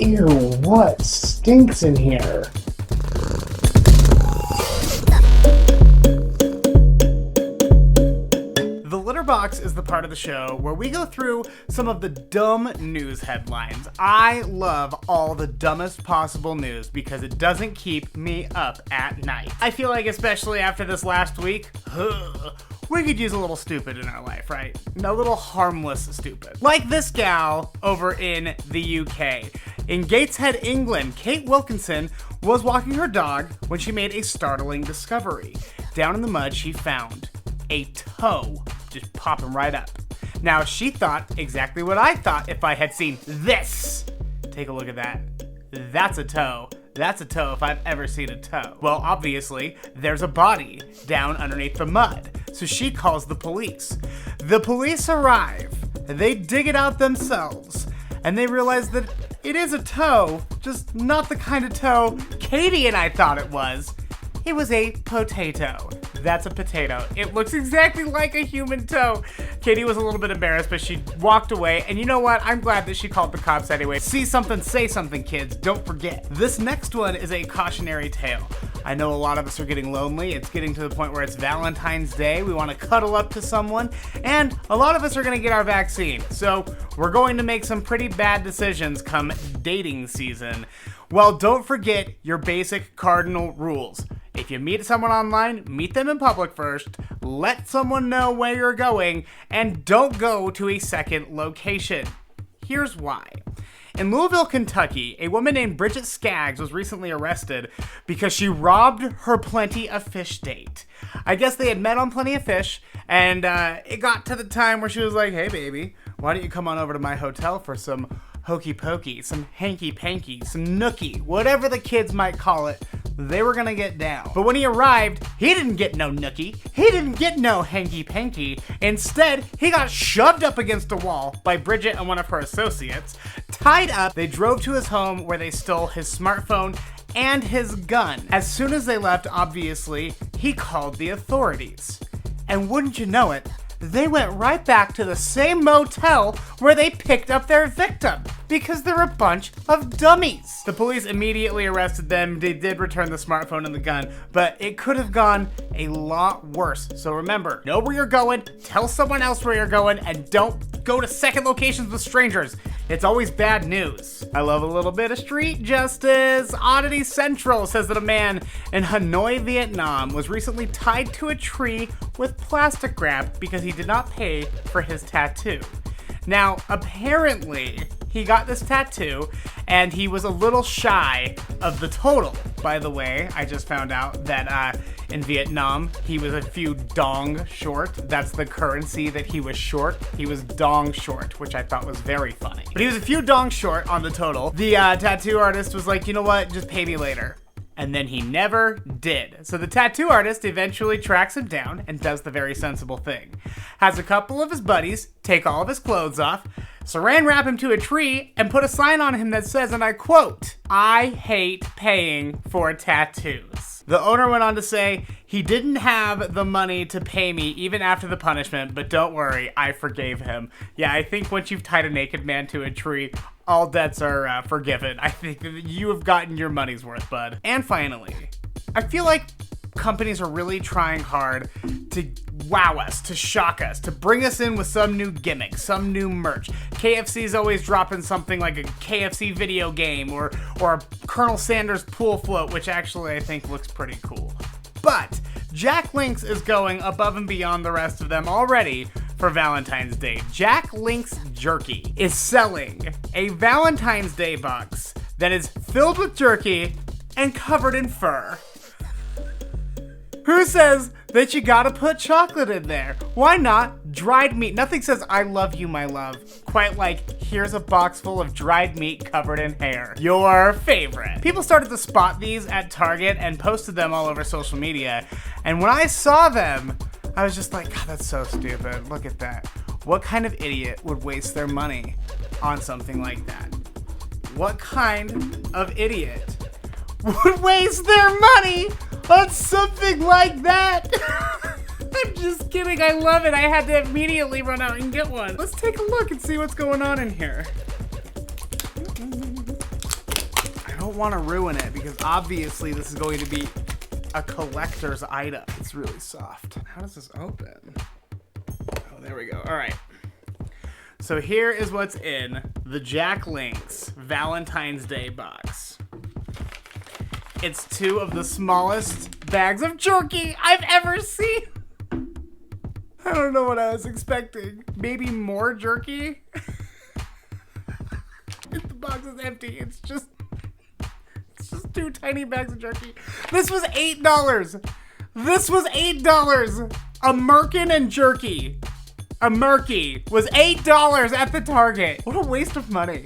Ew, what stinks in here? The LITTERBOX is the part of the show where we go through some of the dumb news headlines. I love all the dumbest possible news because it doesn't keep me up at night. I feel like especially after this last week, we could use a little stupid in our life, right? A little harmless stupid. Like this gal over in the UK. In Gateshead, England, Kate Wilkinson was walking her dog when she made a startling discovery. Down in the mud, she found a toe just popping right up. Now, she thought exactly what I thought if I had seen this. Take a look at that. That's a toe. That's a toe if I've ever seen a toe. Well, obviously, there's a body down underneath the mud. So she calls the police. The police arrive. They dig it out themselves. And they realize that it is a toe, just not the kind of toe Katie and I thought it was. It was a potato. That's a potato. It looks exactly like a human toe. Katie was a little bit embarrassed, but she walked away. And you know what? I'm glad that she called the cops anyway. See something, say something, kids. Don't forget. This next one is a cautionary tale. I know a lot of us are getting lonely. It's getting to the point where it's Valentine's Day. We want to cuddle up to someone. And a lot of us are going to get our vaccine. So we're going to make some pretty bad decisions come dating season. Well, don't forget your basic cardinal rules. If you meet someone online, meet them in public first, let someone know where you're going, and don't go to a second location. Here's why. In Louisville, Kentucky, a woman named Bridget Skaggs was recently arrested because she robbed her Plenty of Fish date. I guess they had met on Plenty of Fish, and it got to the time where she was like, hey baby, why don't you come on over to my hotel for some hokey pokey, some hanky panky, some nookie, whatever the kids might call it. They were gonna get down. But when he arrived, he didn't get no nookie. He didn't get no hanky panky. Instead, he got shoved up against a wall by Bridget and one of her associates. Tied up, they drove to his home where they stole his smartphone and his gun. As soon as they left, obviously, he called the authorities. And wouldn't you know it, they went right back to the same motel where they picked up their victim because they're a bunch of dummies. The police immediately arrested them. They did return the smartphone and the gun, but it could have gone a lot worse. So remember, know where you're going, tell someone else where you're going, and don't go to second locations with strangers. It's always bad news. I love a little bit of street justice. Oddity Central says that a man in Hanoi, Vietnam was recently tied to a tree with plastic wrap because he did not pay for his tattoo. Now, apparently, he got this tattoo and he was a little shy of the total. By the way, I just found out that in Vietnam, he was a few dong short. That's the currency that he was short. He was dong short, which I thought was very funny. But he was a few dong short on the total. The tattoo artist was like, you know what, just pay me later. And then he never did. So the tattoo artist eventually tracks him down and does the very sensible thing. Has a couple of his buddies take all of his clothes off, saran wrap him to a tree, and put a sign on him that says, and I quote, "I hate paying for tattoos." The owner went on to say, he didn't have the money to pay me even after the punishment, but don't worry, I forgave him. Yeah, I think once you've tied a naked man to a tree, all debts are forgiven. I think that you have gotten your money's worth, bud. And finally, I feel like companies are really trying hard to wow us, to shock us, to bring us in with some new gimmick, some new merch. KFC's always dropping something like a KFC video game or a Colonel Sanders pool float, which actually I think looks pretty cool. But Jack Link's is going above and beyond the rest of them already for Valentine's Day. Jack Link's Jerky is selling a Valentine's Day box that is filled with jerky and covered in fur. Who says that you gotta put chocolate in there? Why not dried meat? Nothing says I love you, my love, quite like here's a box full of dried meat covered in hair. Your favorite. People started to spot these at Target and posted them all over social media. And when I saw them, I was just like, God, that's so stupid. Look at that. What kind of idiot would waste their money on something like that? What kind of idiot would waste their money on something like that? I'm just kidding. I love it. I had to immediately run out and get one. Let's take a look and see what's going on in here. don't want to ruin it because obviously this is going to be a collector's item. It's really soft. How does this open? Oh, there we go. All right. So here is what's in the Jack Link's Valentine's Day box. It's 2 of the smallest bags of jerky I've ever seen. I don't know what I was expecting. Maybe more jerky? The box is empty. It's just 2 tiny bags of jerky. This was $8. This was $8. A merkin and jerky. A Murky was $8 at the Target. What a waste of money.